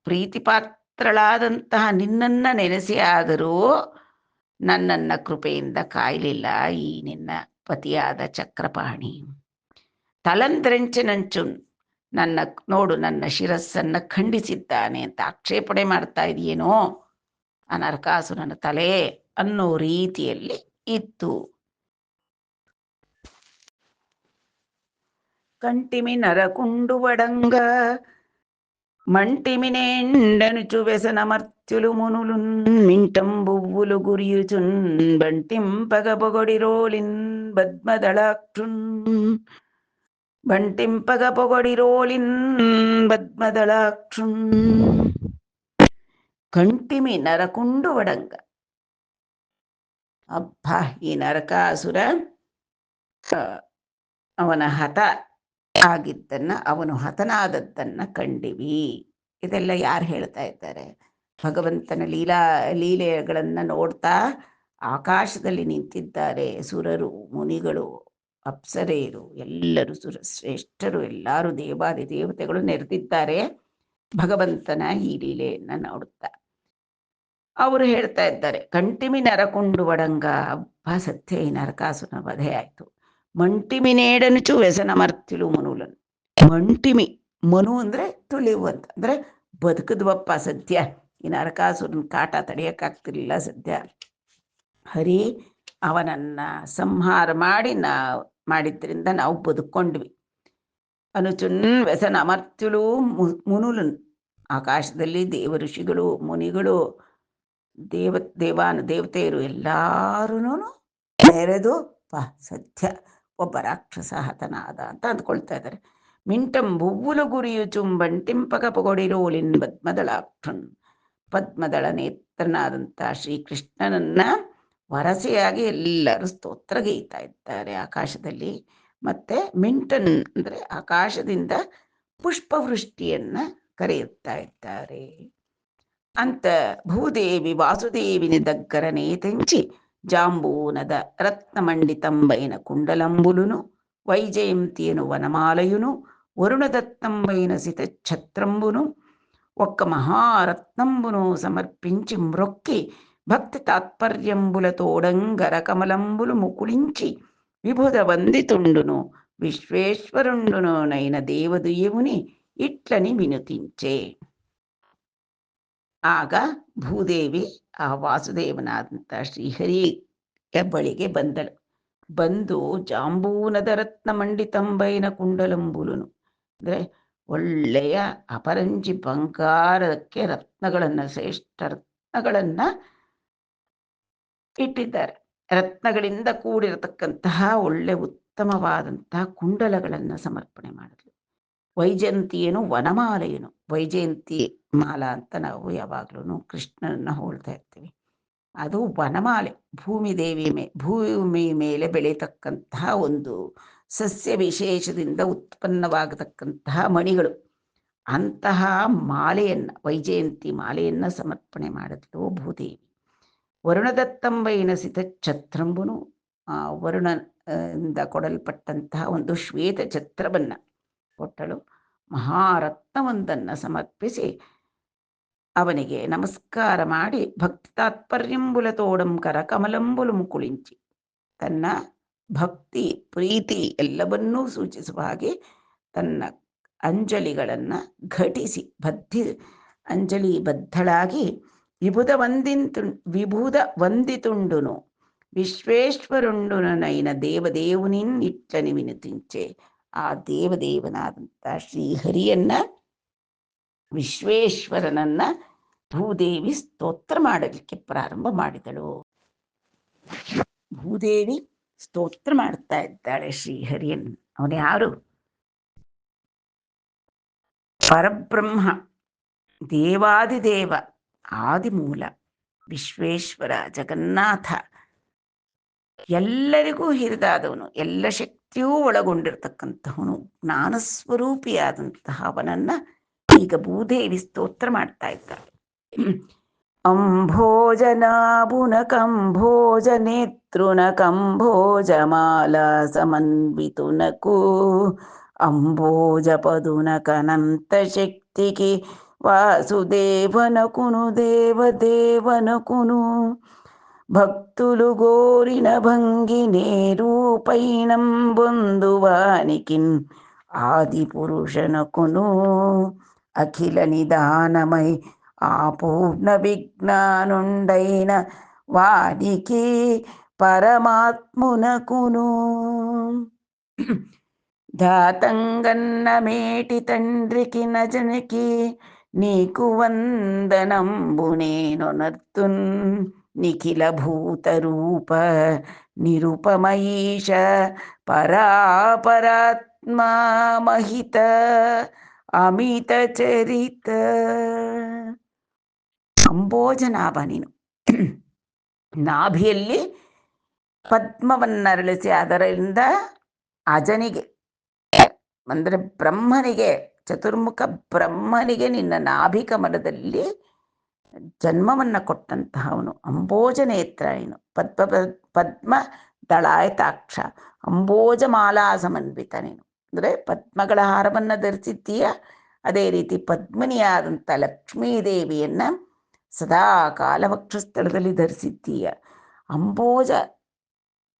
Speaker 1: ಪ್ರೀತಿಪಾತ್ರಳಾದಂತಹ ನಿನ್ನನ್ನ ನೆನೆಸಿ ಆದರೂ ನನ್ನನ್ನ ಕೃಪೆಯಿಂದ ಕಾಯಲಿಲ್ಲ ಈ ನಿನ್ನ ಪತಿಯಾದ ಚಕ್ರಪಾಣಿ. ತಲಂದ್ರೆಂಚಿನಂಚು, ನನ್ನ ನೋಡು ನನ್ನ ಶಿರಸ್ಸನ್ನ ಖಂಡಿಸಿದ್ದಾನೆ ಅಂತ ಆಕ್ಷೇಪಣೆ ಮಾಡ್ತಾ ಇದೆಯೇನೋ ಆ ನರಕಾಸುರನ ತಲೆ ಅನ್ನೋ ರೀತಿಯಲ್ಲಿ ಇತ್ತು. కంటిమి నరకుండువడంగ మంటిమినేండనుచు వ్యసనమర్త్యులు మునులున్ మింటంబువ్వులు గురియుచున్ బంటింపగ బద్మదళాక్షున్ బద్మదళాక్షున్ ಕಂಟಿಮಿ ನರಕುಂಡು ಒಡಂಗ. ಅಬ್ಬ, ಈ ನರಕಾಸುರ ಅವನ ಹತ ಆಗಿದ್ದನ್ನ, ಅವನು ಹತನಾದದ್ದನ್ನ ಕಂಡಿವಿ. ಇದೆಲ್ಲ ಯಾರು ಹೇಳ್ತಾ ಇದ್ದಾರೆ? ಭಗವಂತನ ಲೀಲೆಗಳನ್ನ ನೋಡ್ತಾ ಆಕಾಶದಲ್ಲಿ ನಿಂತಿದ್ದಾರೆ ಸುರರು, ಮುನಿಗಳು, ಅಪ್ಸರೆಯರು, ಎಲ್ಲರೂ ಸುರಶ್ರೇಷ್ಠರು, ಎಲ್ಲರೂ ದೇವಾದಿ ದೇವತೆಗಳು ನೆರೆದಿದ್ದಾರೆ ಭಗವಂತನ ಈ ಲೀಲೆಯನ್ನ ನೋಡುತ್ತಾ. ಅವರು ಹೇಳ್ತಾ ಇದ್ದಾರೆ, ಕಂಟಿಮಿ ನರಕುಂಡು ಒಡಂಗ. ಅಬ್ಬ, ಸತ್ಯ, ಈ ನರಕಾಸುರನ ವಧೆ ಆಯ್ತು. ಮಂಟಿಮಿನೇಡನುಚು ವ್ಯಸನಮರ್ತಿಲು ಮನುಲನ್. ಮಂಟಿಮಿ, ಮನು ಅಂದ್ರೆ ಟು ಲಿವ್ ಅಂತ, ಅಂದ್ರೆ ಬದುಕದ್ವಪ್ಪ ಸದ್ಯ. ಈ ನರಕಾಸುರನ ಕಾಟ ತಡೆಯಕ್ಕಾಗ್ತಿರ್ಲಿಲ್ಲ ಸದ್ಯ. ಹರಿ ಅವನನ್ನ ಸಂಹಾರ ಮಾಡಿದ್ರಿಂದ ನಾವು ಬದುಕೊಂಡ್ವಿ. ಅನುಚುನ್ ವ್ಯಸನ ಅಮರ್ತ್ಯುಲು ಮುನುಲನ್. ಆಕಾಶದಲ್ಲಿ ದೇವ ಋಷಿಗಳು, ಮುನಿಗಳು, ದೇವತೆಯರು ಎಲ್ಲಾರು ನೆರೆದು ಸದ್ಯ ಒಬ್ಬ ರಾಕ್ಷಸ ಹತನಾದ ಅಂತ ಅಂದ್ಕೊಳ್ತಾ ಇದ್ದಾರೆ. ಮಿಂಟಂ ಬುವ್ವುಲು ಗುರಿಯು ಚುಂಬಂಟಿಂಪಗ ಪೊಗೊಡಿರೋಲಿನ್ ಪದ್ಮದಳಾಕ್ಷನ್. ಪದ್ಮದಳ ನೇತ್ರನಾದಂಥ ಶ್ರೀಕೃಷ್ಣನನ್ನ ವರಸೆಯಾಗಿ ಎಲ್ಲರೂ ಸ್ತೋತ್ರಗೈತಾ ಇದ್ದಾರೆ ಆಕಾಶದಲ್ಲಿ. ಮತ್ತೆ ಮಿಂಟನ್ ಅಂದ್ರೆ ಆಕಾಶದಿಂದ ಪುಷ್ಪವೃಷ್ಟಿಯನ್ನ ಕರೆಯುತ್ತಾ ಇದ್ದಾರೆ ಅಂತ. ಭೂದೇವಿ వాసుదేవిని దగ్గరనే తెంచి జాంబూనద రత్నమండితంబైన కుండలంబులును వైజయంతియను వనమాలయును వరుణదత్తంబైన సితఛత్రంబును ఒక్క మహారత్నంబును సమర్పించి మ్రొక్కి భక్తి తాత్పర్యంబులతోడంగరకమలంబులు ముకుళించి విభుద వందితుండును విశ్వేశ్వరుండును నైన దేవదుయవుని ఇట్లని వినుతించే. ಆಗ ಭೂದೇವಿ ಆ ವಾಸುದೇವನಾದಂಥ ಶ್ರೀಹರಿಯ ಬಳಿಗೆ ಬಂದಳು. ಬಂದು ಜಾಂಬೂನದ ರತ್ನ ಮಂಡಿತಂಬೈನ ಕುಂಡಲಂಬುಲುನು, ಅಂದ್ರೆ ಒಳ್ಳೆಯ ಅಪರಂಜಿ ಬಂಗಾರಕ್ಕೆ ರತ್ನಗಳನ್ನ, ಶ್ರೇಷ್ಠ ರತ್ನಗಳನ್ನ ಇಟ್ಟಿದ್ದಾರೆ. ರತ್ನಗಳಿಂದ ಕೂಡಿರತಕ್ಕಂತಹ ಒಳ್ಳೆ ಉತ್ತಮವಾದಂತಹ ಕುಂಡಲಗಳನ್ನ ಸಮರ್ಪಣೆ ಮಾಡಿದ್ಲು. ವೈಜಯಂತಿಯೇನು ವನಮಾಲೆಯೇನು, ವೈಜಯಂತಿ ಮಾಲಾ ಅಂತ ನಾವು ಯಾವಾಗ್ಲೂ ಕೃಷ್ಣನನ್ನ ಹೋಳ್ತಾ ಇರ್ತೀವಿ. ಅದು ವನಮಾಲೆ, ಭೂಮಿ ಮೇಲೆ ಬೆಳೀತಕ್ಕಂತಹ ಒಂದು ಸಸ್ಯ ವಿಶೇಷದಿಂದ ಉತ್ಪನ್ನವಾಗತಕ್ಕಂತಹ ಮಣಿಗಳು. ಅಂತಹ ಮಾಲೆಯನ್ನ, ವೈಜಯಂತಿ ಮಾಲೆಯನ್ನ ಸಮರ್ಪಣೆ ಮಾಡಿದ್ಲು ಭೂದೇವಿ. ವರುಣದತ್ತಂಬೈನ ಸಿತಛತ್ರಂಬುನು, ವರುಣದಿಂದ ಕೊಡಲ್ಪಟ್ಟಂತಹ ಒಂದು ಶ್ವೇತ ಛತ್ರವನ್ನ ಕೊಟ್ಟಳು. ಮಹಾರತ್ನವೊಂದನ್ನು ಸಮರ್ಪಿಸಿ ಅವನಿಗೆ ನಮಸ್ಕಾರ ಮಾಡಿ ಭಕ್ತಿ ತಾತ್ಪರ್ಯಂಬುಲತೋಡಂ ಕರಕಮಲಂಬುಲು ಮುಕುಳಿಂಚಿ, ತನ್ನ ಭಕ್ತಿ ಪ್ರೀತಿ ಎಲ್ಲವನ್ನೂ ಸೂಚಿಸುವ ಹಾಗೆ ತನ್ನ ಅಂಜಲಿಗಳನ್ನ ಘಟಿಸಿ ಅಂಜಲಿ ಬದ್ಧಳಾಗಿ ವಿಭುದ ವಂದಿತುಂಡುನು ವಿಶ್ವೇಶ್ವರುಂಡುನು ನೈನ ದೇವದೇವುನಿನ್ ಇಟ್ಲನಿ ವಿನುತಿಂಚೆ. ಆ ದೇವದೇವನಾದಂಥ ಶ್ರೀಹರಿಯನ್ನ, ವಿಶ್ವೇಶ್ವರನನ್ನ ಭೂದೇವಿ ಸ್ತೋತ್ರ ಮಾಡಲಿಕ್ಕೆ ಪ್ರಾರಂಭ ಮಾಡಿದಳು. ಭೂದೇವಿ ಸ್ತೋತ್ರ ಮಾಡ್ತಾ ಇದ್ದಾಳೆ ಶ್ರೀಹರಿಯನ್ನು. ಅವನು ಯಾರು? ಪರಬ್ರಹ್ಮ, ದೇವಾದಿದೇವ, ಆದಿಮೂಲ, ವಿಶ್ವೇಶ್ವರ, ಜಗನ್ನಾಥ, ಎಲ್ಲರಿಗೂ ಹಿರಿದಾದವನು, ಎಲ್ಲ ಶಕ್ತಿಯೂ ಒಳಗೊಂಡಿರ್ತಕ್ಕಂಥವನು, ಜ್ಞಾನಸ್ವರೂಪಿಯಾದಂತಹ ಅವನನ್ನ ಈಗ ಭೂದೇವಿ ಸ್ತೋತ್ರ ಮಾಡ್ತಾ ಇದ್ದಾಳೆ. ಅಂಭೋಜನಾಭುನಕಂಭೋಜನೇತೃನಕಂಭೋಜಮಾಲಾ ಸಮನ್ವಿತುನಕು ಅಂಭೋಜಪದುನಕನಂತ ಶಕ್ತಿಗೆ వాసుదేవనకును దేవదేవనకును భక్తులు గోరిన భంగి నేరూపైనం బొందువానికిన్ ఆది పురుషనకును అఖిల నిదానమై ఆపూర్ణ విజ్ఞానుండైన వానికి పరమాత్మునకును దాతంగన్న మేటి తండ్రికి నజనికి నీకు వందనంబు నేనొనర్తున్ నిఖిల భూత రూప నిరుపమయీష పరాపరాత్మా మహిత ಅಮಿತ ಚರಿತ. ಅಂಬೋಜನಾಭ ನೀನು. ನಾಭಿಯಲ್ಲಿ ಪದ್ಮವನ್ನರಳಿಸಿ ಅದರಿಂದ ಅಜನಿಗೆ ಅಂದರೆ ಬ್ರಹ್ಮನಿಗೆ, ಚತುರ್ಮುಖ ಬ್ರಹ್ಮನಿಗೆ ನಿನ್ನ ನಾಭಿ ಕಮಲದಲ್ಲಿ ಜನ್ಮವನ್ನ ಕೊಟ್ಟಂತಹವನು. ಅಂಬೋಜನೇತ್ರ ನೀನು. ಪದ್ಮ ದಳಾಯತಾಕ್ಷ, ಅಂಬೋಜ ಮಾಲಾ ಸಮನ್ವಿತ ನೀನು. ಅಂದರೆ ಪದ್ಮಗಳ ಹಾರವನ್ನು ಧರಿಸಿದ್ದೀಯ. ಅದೇ ರೀತಿ ಪದ್ಮಿನಿಯಾದಂಥ ಲಕ್ಷ್ಮೀದೇವಿಯನ್ನ ಸದಾ ಕಾಲವಕ್ಷಸ್ಥಳದಲ್ಲಿ ಧರಿಸಿದ್ದೀಯ. ಅಂಬೋಜ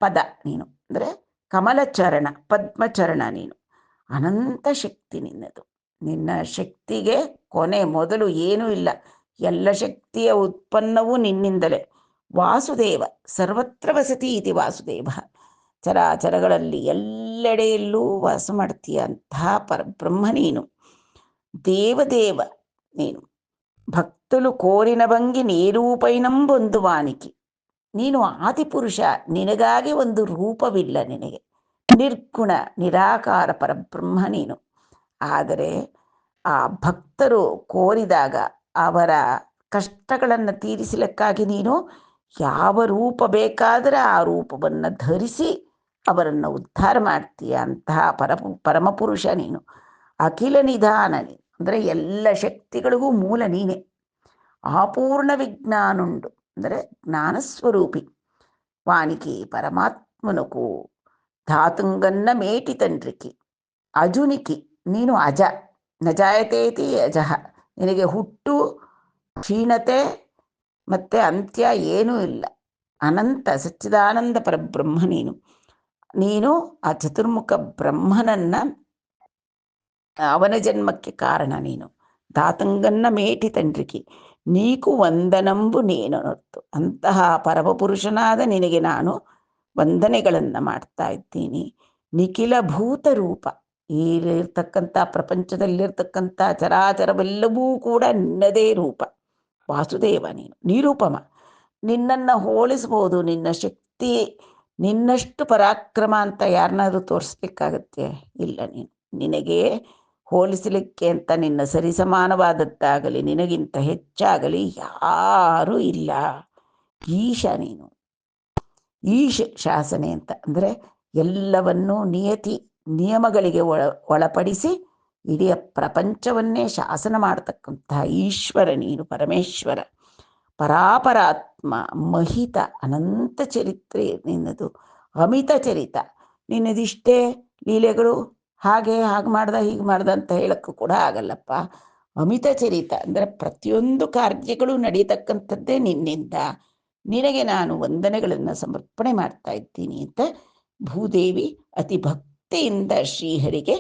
Speaker 1: ಪದ ನೀನು, ಅಂದರೆ ಕಮಲಚರಣ, ಪದ್ಮಚರಣ ನೀನು. ಅನಂತ ಶಕ್ತಿ ನಿನ್ನದು. ನಿನ್ನ ಶಕ್ತಿಗೆ ಕೊನೆ ಮೊದಲು ಏನೂ ಇಲ್ಲ. ಎಲ್ಲ ಶಕ್ತಿಯ ಉತ್ಪನ್ನವೂ ನಿನ್ನಿಂದಲೇ. ವಾಸುದೇವ, ಸರ್ವತ್ರ ವಸತಿ ಇತಿ ವಾಸುದೇವ. ಚರಾಚರಗಳಲ್ಲಿ ಎಲ್ಲೆಡೆಯಲ್ಲೂ ವಾಸ ಮಾಡ್ತೀಯ ಅಂತಹ ಪರಬ್ರಹ್ಮ ನೀನು. ದೇವದೇವ ನೀನು. ಭಕ್ತಲು ಕೋರಿನ ಭಂಗಿ ನೀರೂಪೈನಂಬೊಂದು ವಾನಿಕಿ. ನೀನು ಆದಿಪುರುಷ, ನಿನಗಾಗಿ ಒಂದು ರೂಪವಿಲ್ಲ ನಿನಗೆ. ನಿರ್ಗುಣ ನಿರಾಕಾರ ಪರಬ್ರಹ್ಮ ನೀನು. ಆದರೆ ಆ ಭಕ್ತರು ಕೋರಿದಾಗ ಅವರ ಕಷ್ಟಗಳನ್ನು ತೀರಿಸಲಿಕ್ಕಾಗಿ ನೀನು ಯಾವ ರೂಪ ಬೇಕಾದರೆ ಆ ರೂಪವನ್ನು ಧರಿಸಿ ಅವರನ್ನು ಉದ್ಧಾರ ಮಾಡ್ತೀಯ. ಅಂತಹ ಪರಮಪುರುಷ ನೀನು. ಅಖಿಲ ನಿಧಾನ ನೀನು, ಅಂದರೆ ಎಲ್ಲ ಶಕ್ತಿಗಳಿಗೂ ಮೂಲ ನೀನೆ. ಆಪೂರ್ಣ ವಿಜ್ಞಾನುಂಡು, ಅಂದರೆ ಜ್ಞಾನಸ್ವರೂಪಿ. ವಾನಿಕಿ ಪರಮಾತ್ಮನುಕು ಧಾತುಂಗನ್ನ ಮೇಟಿ ತಂಡ್ರಿಕಿ. ಅಜುನಿಕಿ ನೀನು. ಅಜ, ನಜಾಯತೇತಿ ಅಜಃ. ನಿನಗೆ ಹುಟ್ಟು, ಕ್ಷೀಣತೆ ಮತ್ತೆ ಅಂತ್ಯ ಏನೂ ಇಲ್ಲ. ಅನಂತ ಸಚ್ಚಿದಾನಂದ ಪರಬ್ರಹ್ಮ ನೀನು. ನೀನು ಆ ಚತುರ್ಮುಖ ಬ್ರಹ್ಮನನ್ನ, ಅವನ ಜನ್ಮಕ್ಕೆ ಕಾರಣ ನೀನು. ದಾತಂಗನ್ನ ಮೇಟಿ ತಂಡ್ರಿಕಿ ನೀಕು ವಂದನಂಬು ನೇನೊನರ್ತು. ಅಂತಹ ಪರಮಪುರುಷನಾದ ನಿನಗೆ ನಾನು ವಂದನೆಗಳನ್ನು ಮಾಡ್ತಾ ಇದ್ದೀನಿ. ನಿಖಿಲ ಭೂತ ರೂಪ, ಇಲ್ಲಿರ್ತಕ್ಕಂಥ ಪ್ರಪಂಚದಲ್ಲಿರ್ತಕ್ಕಂಥ ಚರಾಚರವೆಲ್ಲವೂ ಕೂಡ ನಿನ್ನದೇ ರೂಪ. ವಾಸುದೇವ ನೀನು. ನಿರೂಪಮ, ನಿನ್ನನ್ನು ಹೋಲಿಸ್ಬೋದು. ನಿನ್ನ ಶಕ್ತಿ, ನಿನ್ನಷ್ಟು ಪರಾಕ್ರಮ ಅಂತ ಯಾರನ್ನಾದ್ರೂ ತೋರಿಸ್ಬೇಕಾಗತ್ತೆ? ಇಲ್ಲ. ನೀನು ನಿನಗೆ ಹೋಲಿಸಲಿಕ್ಕೆ ಅಂತ ನಿನ್ನ ಸರಿಸಮಾನವಾದದ್ದಾಗಲಿ ನಿನಗಿಂತ ಹೆಚ್ಚಾಗಲಿ ಯಾರೂ ಇಲ್ಲ. ಈಶ ನೀನು. ಈಶ್ ಶಾಸನೆ ಅಂತ ಅಂದರೆ ಎಲ್ಲವನ್ನೂ ನಿಯತಿ ನಿಯಮಗಳಿಗೆ ಒಳಪಡಿಸಿ ಇಡೀ ಪ್ರಪಂಚವನ್ನೇ ಶಾಸನ ಮಾಡತಕ್ಕಂತಹ ಈಶ್ವರ ನೀನು, ಪರಮೇಶ್ವರ. ಪರಾಪರಾತ್ಮ, ಮಹಿತ, ಅನಂತ ಚರಿತ್ರೆ ನಿನ್ನದು. ಅಮಿತ ಚರಿತ, ನಿನ್ನದಿಷ್ಟೇ ಲೀಲೆಗಳು. ಹಾಗೆ ಮಾಡ್ದ ಹೀಗೆ ಮಾಡ್ದ ಅಂತ ಹೇಳಕ್ಕೂ ಕೂಡ ಆಗಲ್ಲಪ್ಪ. ಅಮಿತ ಚರಿತ ಅಂದರೆ ಪ್ರತಿಯೊಂದು ಕಾರ್ಯಗಳು ನಡೀತಕ್ಕಂಥದ್ದೇ ನಿನ್ನಿಂದ. ನಿನಗೆ ನಾನು ವಂದನೆಗಳನ್ನು ಸಮರ್ಪಣೆ ಮಾಡ್ತಾ ಇದ್ದೀನಿ ಅಂತ ಭೂದೇವಿ ಅತಿ ಭಕ್ತಿಯಿಂದ ಶ್ರೀಹರಿಗೆ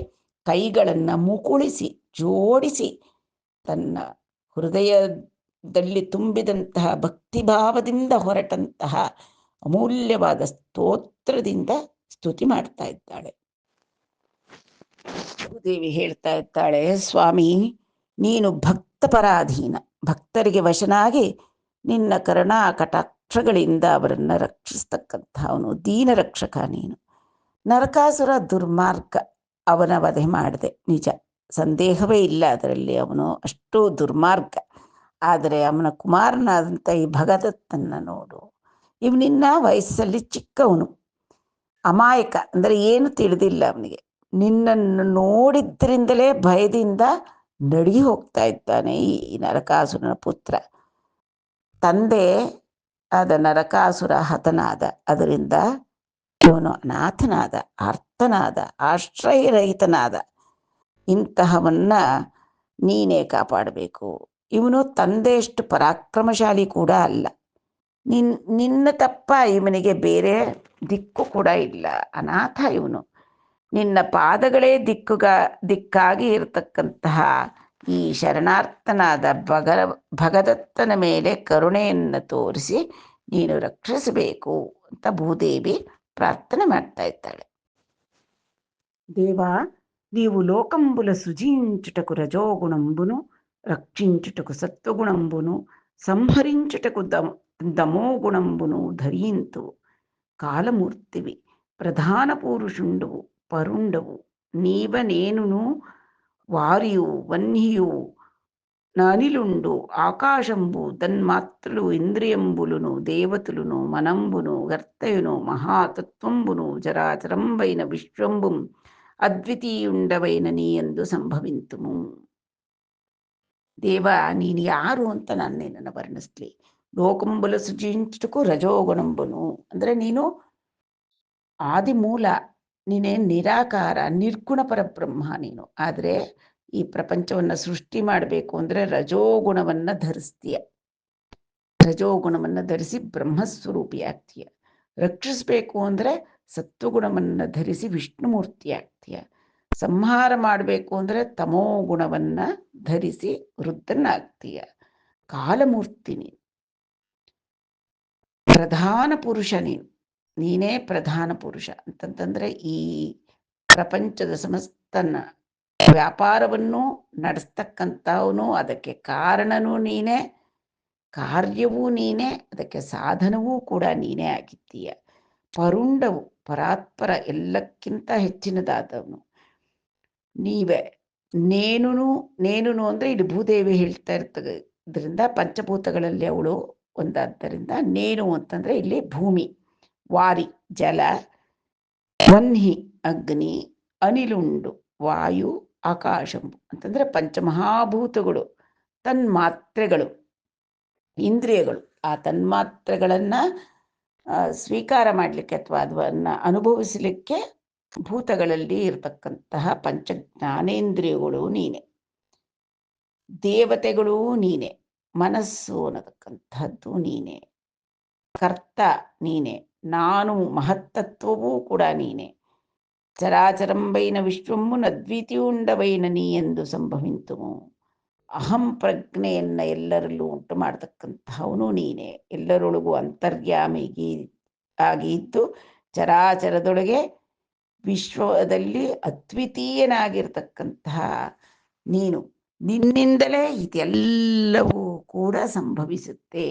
Speaker 1: ಕೈಗಳನ್ನು ಮುಕುಳಿಸಿ ಜೋಡಿಸಿ ತನ್ನ ಹೃದಯದಲ್ಲಿ ತುಂಬಿದಂತಹ ಭಕ್ತಿಭಾವದಿಂದ ಹೊರಟಂತಹ ಅಮೂಲ್ಯವಾದ ಸ್ತೋತ್ರದಿಂದ ಸ್ತುತಿ ಮಾಡ್ತಾ ಇದ್ದಾಳೆ. ಭೂದೇವಿ ಹೇಳ್ತಾ ಇದ್ದಾಳೆ, ಸ್ವಾಮಿ ನೀನು ಭಕ್ತ ಪರಾಧೀನ, ಭಕ್ತರಿಗೆ ವಶನಾಗಿ ನಿನ್ನ ಕರುಣಾ ಕಟಾಕ್ಷಗಳಿಂದ ಅವರನ್ನು ರಕ್ಷಿಸ್ತಕ್ಕಂಥವನು ದೀನ ರಕ್ಷಕ ನೀನು. ನರಕಾಸುರ ದುರ್ಮಾರ್ಗ, ಅವನ ವಧೆ ಮಾಡಿದೆ ನಿಜ, ಸಂದೇಹವೇ ಇಲ್ಲ ಅದರಲ್ಲಿ, ಅವನು ಅಷ್ಟು ದುರ್ಮಾರ್ಗ. ಆದರೆ ಅವನ ಕುಮಾರನಾದಂಥ ಈ ಭಗದತ್ತನ್ನ ನೋಡು, ಇವನಿನ್ನ ವಯಸ್ಸಲ್ಲಿ ಚಿಕ್ಕವನು, ಅಮಾಯಕ, ಅಂದರೆ ಏನು ತಿಳಿದಿಲ್ಲ ಅವನಿಗೆ. ನಿನ್ನನ್ನು ನೋಡಿದ್ದರಿಂದಲೇ ಭಯದಿಂದ ನಡುಗಿ ಹೋಗ್ತಾ ಇದ್ದಾನೆ ಈ ನರಕಾಸುರನ ಪುತ್ರ. ತಂದೆ ಆದ ನರಕಾಸುರ ಹತನಾದ, ಅದರಿಂದ ಇವನು ಅನಾಥನಾದ, ಆರ್ತನಾದ, ಆಶ್ರಯರಹಿತನಾದ. ಇಂತಹವನ್ನ ನೀನೇ ಕಾಪಾಡಬೇಕು. ಇವನು ತಂದೆಯಷ್ಟು ಪರಾಕ್ರಮಶಾಲಿ ಕೂಡ ಅಲ್ಲ. ನಿನ್ನ ತಪ್ಪ ಇವನಿಗೆ ಬೇರೆ ದಿಕ್ಕು ಕೂಡ ಇಲ್ಲ, ಅನಾಥ ಇವನು. ನಿನ್ನ ಪಾದಗಳೇ ದಿಕ್ಕಾಗಿ ಇರತಕ್ಕಂತಹ ಈ ಶರಣಾರ್ಥನಾದ ಭಗದತ್ತನ ಮೇಲೆ ಕರುಣೆಯನ್ನು ತೋರಿಸಿ ನೀನು ರಕ್ಷಿಸಬೇಕು ಅಂತ ಭೂದೇವಿ ಪ್ರಾರ್ಥನೆ ಮಾಡ್ತಾ ಇದ್ದಾಳೆ. ದೇವ, నీవు లోకంబుల సృజించుటకు రజోగుణంబును, రక్షించుటకు సత్వగుణంబును, సంహరించుటకు దమోగుణంబును ధరింతు. కాలమూర్తివి, ప్రధాన పురుషుండువు, పరుండవు. నీవ నేనును వారియు వన్హియు ననిలుండు ఆకాశంబు తన్మాత్రలు ఇంద్రియంబులును దేవతలును మనంబును గర్తయును మహాతత్వంబును జరాచరంబైన విశ్వంబుం ಅದ್ವಿತೀಯುಂಡವೈನ ನೀ ಎಂದು ಸಂಭವಿಂತುಮು. ದೇವ, ನೀನು ಯಾರು ಅಂತ ನಾನು ನಿನ್ನನ್ನು ವರ್ಣಿಸ್ಲಿ. ಲೋಕಂಬುಲ ಸೃಜಿಂಚುಟಕು ರಜೋಗುಣಂಬುನು, ಅಂದರೆ ನೀನು ಆದಿಮೂಲ, ನೀನೇ ನಿರಾಕಾರ ನಿರ್ಗುಣ ಪರಬ್ರಹ್ಮ ನೀನು. ಆದರೆ ಈ ಪ್ರಪಂಚವನ್ನು ಸೃಷ್ಟಿ ಮಾಡಬೇಕು ಅಂದರೆ ರಜೋಗುಣವನ್ನು ಧರಿಸ್ತೀಯ. ರಜೋಗುಣವನ್ನು ಧರಿಸಿ ಬ್ರಹ್ಮಸ್ವರೂಪಿ ಆಗ್ತೀಯ. ರಕ್ಷಿಸಬೇಕು ಅಂದರೆ ಸತ್ವಗುಣವನ್ನು ಧರಿಸಿ ವಿಷ್ಣುಮೂರ್ತಿ ಆಗ್ತೀಯ. ಸಂಹಾರ ಮಾಡಬೇಕು ಅಂದರೆ ತಮೋ ಗುಣವನ್ನು ಧರಿಸಿ ವೃದ್ಧನಾಗ್ತೀಯ. ಕಾಲಮೂರ್ತಿ ನೀನು, ಪ್ರಧಾನ ಪುರುಷ ನೀನು. ನೀನೇ ಪ್ರಧಾನ ಪುರುಷ ಅಂತಂತಂದ್ರೆ ಈ ಪ್ರಪಂಚದ ಸಮಸ್ತನ ವ್ಯಾಪಾರವನ್ನು ನಡೆಸ್ತಕ್ಕಂಥವನು, ಅದಕ್ಕೆ ಕಾರಣನೂ ನೀನೇ, ಕಾರ್ಯವೂ ನೀನೇ, ಅದಕ್ಕೆ ಸಾಧನವೂ ಕೂಡ ನೀನೇ ಆಗಿದ್ದೀಯ. ಪರುಂಡವು, ಪರಾತ್ಪರ, ಎಲ್ಲಕ್ಕಿಂತ ಹೆಚ್ಚಿನದಾದವನು ನೀವೇ. ನೇನುನು ಅಂದರೆ ಇಲ್ಲಿ ಭೂದೇವಿ ಹೇಳ್ತಾ ಇರ್ತದ್ರಿಂದ ಪಂಚಭೂತಗಳಲ್ಲಿ ಅವಳು ಒಂದಾದ್ದರಿಂದ ನೇನು ಅಂತಂದ್ರೆ ಇಲ್ಲಿ ಭೂಮಿ, ವಾರಿ ಜಲ, ವನ್ಹಿ ಅಗ್ನಿ, ಅನಿಲುಂಡು ವಾಯು, ಆಕಾಶಂಬು ಅಂತಂದ್ರೆ ಪಂಚಮಹಾಭೂತಗಳು, ತನ್ಮಾತ್ರೆಗಳು ಇಂದ್ರಿಯಗಳು. ಆ ತನ್ಮಾತ್ರೆಗಳನ್ನ ಸ್ವೀಕಾರ ಮಾಡಲಿಕ್ಕೆ ಅಥವಾ ಅದನ್ನು ಅನುಭವಿಸಲಿಕ್ಕೆ ಭೂತಗಳಲ್ಲಿ ಇರತಕ್ಕಂತಹ ಪಂಚ ಜ್ಞಾನೇಂದ್ರಿಯಗಳು ನೀನೆ, ದೇವತೆಗಳೂ ನೀನೆ, ಮನಸ್ಸು ಅನ್ನತಕ್ಕಂಥದ್ದು ನೀನೆ, ಕರ್ತ ನೀನೆ, ನಾನು ಮಹತ್ತತ್ವವೂ ಕೂಡ ನೀನೆ. ಚರಾಚರಂಬೈನ ವಿಶ್ವಮ್ಮು ನದ್ವಿತೀಯುಂಡವೈನ ನೀ ಎಂದು ಸಂಭವಿಂತುಮು. ಅಹಂ ಪ್ರಜ್ಞೆಯನ್ನು ಎಲ್ಲರಲ್ಲೂ ಉಂಟು ಮಾಡತಕ್ಕಂಥವನು ನೀನೆ, ಎಲ್ಲರೊಳಗೂ ಅಂತರ್ಯಾಮಿಗಿ ಆಗಿದ್ದು ಚರಾಚರದೊಳಗೆ ವಿಶ್ವದಲ್ಲಿ ಅದ್ವಿತೀಯನಾಗಿರ್ತಕ್ಕಂತಹ ನೀನು. ನಿನ್ನಿಂದಲೇ ಇದೆಲ್ಲವೂ ಕೂಡ ಸಂಭವಿಸುತ್ತೆ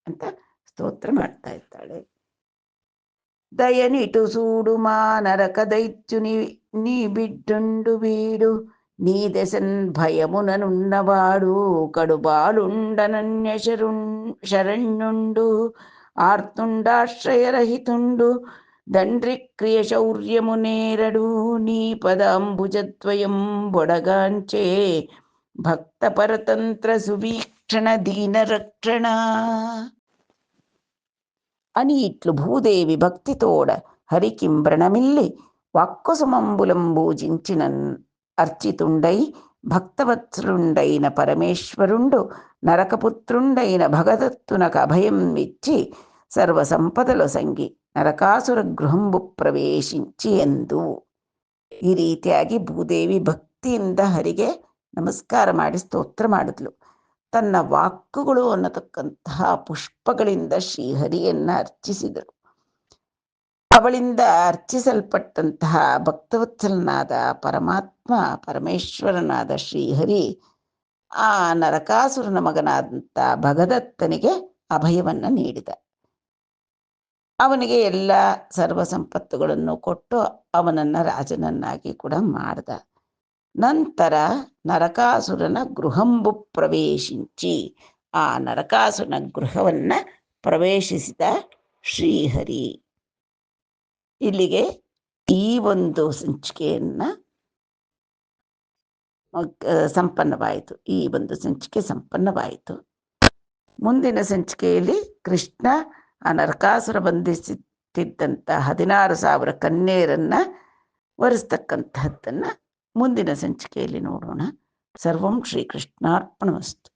Speaker 1: ಅಂತ ಸ್ತೋತ್ರ ಮಾಡ್ತಾ ಇದ್ದಾಳೆ. ದಯನಿಟು ಸೂಡು ಮಾ ನರಕ ದೈತ್ಯು ನೀ ಬಿಡ್ಡುಂಡು ಬೀಡು, ನೀ ದೆಸನ್ ಭಯಮುನನುನ್ನವಾಡು, ಕಡುಬಾಲುಂಡನನ್ಯ ಶರಣ್ಯುಂಡು, ಆರ್ತುಂಡಾಶ್ರಯರಹಿತುಂಡು, ದಂಡ್ರಿಕ್ರಿಯ ಶೌರ್ಯಮುನೇರಡು, ನೀ ಪದಾಂಬುಜದ್ವಯಂ ಬೊಡಗಾಂಚೆ, ಭಕ್ತ ಪರತಂತ್ರ ಸುವೀಕ್ಷಣ ದೀನ ರಕ್ಷಣ అని ఇట్లు భూదేవి భక్తితోడ హరికింబ్రణమిల్లి వాక్కుసుమంబులంబూజించిన అర్చితుండై భక్తవత్సలుండైన పరమేశ్వరుండు నరకపుత్రుండైన భగదత్తునకు అభయం ఇచ్చి ಸರ್ವಸಂಪದಲು ಸಂಗಿ ನರಕಾಸುರ ಗೃಹಂಬು ಪ್ರವೇಶಿಂಚಿ ಎಂದು. ಈ ರೀತಿಯಾಗಿ ಭೂದೇವಿ ಭಕ್ತಿಯಿಂದ ಹರಿಗೆ ನಮಸ್ಕಾರ ಮಾಡಿ ಸ್ತೋತ್ರ ಮಾಡಿದ್ಲು. ತನ್ನ ವಾಕ್ಕುಗಳು ಅನ್ನತಕ್ಕಂತಹ ಪುಷ್ಪಗಳಿಂದ ಶ್ರೀಹರಿಯನ್ನ ಅರ್ಚಿಸಿದರು. ಅವಳಿಂದ ಆ ನರಕಾಸುರನ ಮಗನಾದಂಥ ಭಗದತ್ತನಿಗೆ ಅಭಯವನ್ನು ನೀಡಿದ. ಅವನಿಗೆ ಎಲ್ಲ ಸರ್ವ ಸಂಪತ್ತುಗಳನ್ನು ಕೊಟ್ಟು ಅವನನ್ನು ರಾಜನನ್ನಾಗಿ ಕೂಡ ಮಾಡಿದ. ನಂತರ ನರಕಾಸುರನ ಗೃಹಂಬು ಪ್ರವೇಶಿಂಚಿ, ಆ ನರಕಾಸುರನ ಗೃಹವನ್ನು ಪ್ರವೇಶಿಸಿದ ಶ್ರೀಹರಿ. ಇಲ್ಲಿಗೆ ಈ ಒಂದು ಸಂಚಿಕೆಯನ್ನು ಸಂಪನ್ನವಾಯಿತು. ಈ ಒಂದು ಸಂಚಿಕೆ ಸಂಪನ್ನವಾಯಿತು. ಮುಂದಿನ ಸಂಚಿಕೆಯಲ್ಲಿ ಕೃಷ್ಣ ಆ ನರಕಾಸುರ ಬಂಧಿಸುತ್ತಿದ್ದಂಥ 16,000 ಕನ್ಯೆಯರನ್ನು ವರಿಸ್ತಕ್ಕಂತಹದ್ದನ್ನು ಮುಂದಿನ ಸಂಚಿಕೆಯಲ್ಲಿ ನೋಡೋಣ. ಸರ್ವಂ ಶ್ರೀಕೃಷ್ಣಾರ್ಪಣಮಸ್ತು.